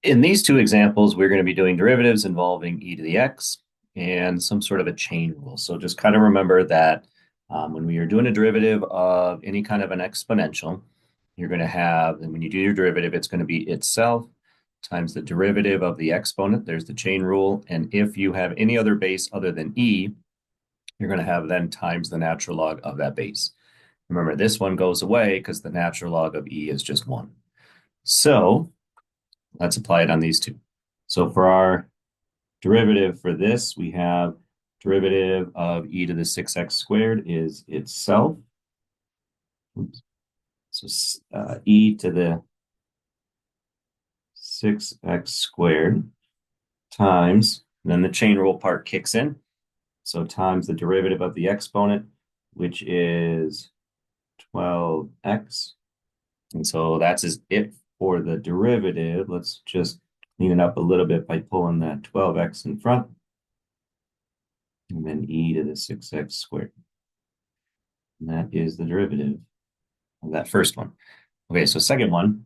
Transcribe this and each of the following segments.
In these two examples, we're going to be doing derivatives involving e to the x and some sort of a chain rule. So just kind of remember that when we are doing a derivative of any kind of an exponential, you're going to have, and when you do your derivative, it's going to be itself times the derivative of the exponent. There's the chain rule. And if you have any other base other than e, you're going to have then times the natural log of that base. Remember, this one goes away because the natural log of e is just 1. So let's apply it on these two. So for our derivative for this, we have derivative of e to the 6x squared is itself. Oops. So e to the 6x squared times, then the chain rule part kicks in. So times the derivative of the exponent, which is 12x. And so that's it for the derivative. Let's just clean it up a little bit by pulling that 12x in front. And then e to the 6x squared. And that is the derivative of that first one. Okay, so second one,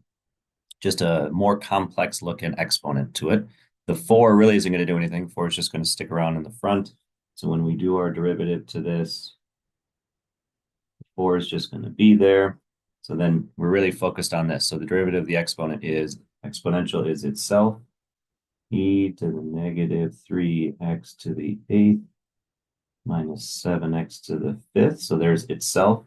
just a more complex looking exponent to it. The 4 really isn't going to do anything. 4 is just going to stick around in the front. So when we do our derivative to this, 4 is just going to be there. So then we're really focused on this. So the derivative of the exponential is itself, e to the negative 3x to the 8th minus 7x to the 5th. So there's itself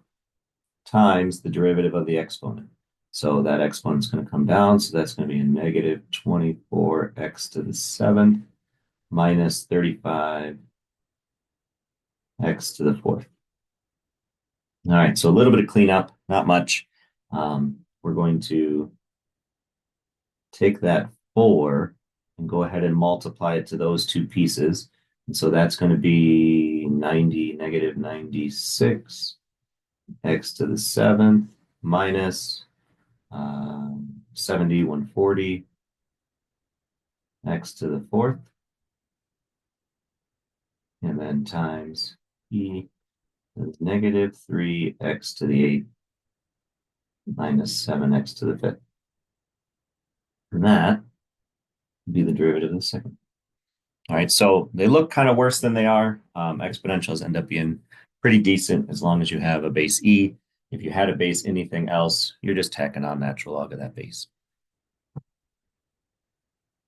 times the derivative of the exponent. So that exponent is going to come down. So that's going to be a negative 24x to the 7th minus 35x to the 4th. All right, so a little bit of cleanup, not much. We're going to take that 4 and go ahead and multiply it to those two pieces. And so that's going to be 90, negative 96 x to the 7th minus 70, 140 x to the 4th. And then times e is negative 3x to the 8th minus 7x to the 5th. And that would be the derivative of the second. All right, so they look kind of worse than they are. Exponentials end up being pretty decent as long as you have a base e. If you had a base anything else, you're just tacking on natural log of that base.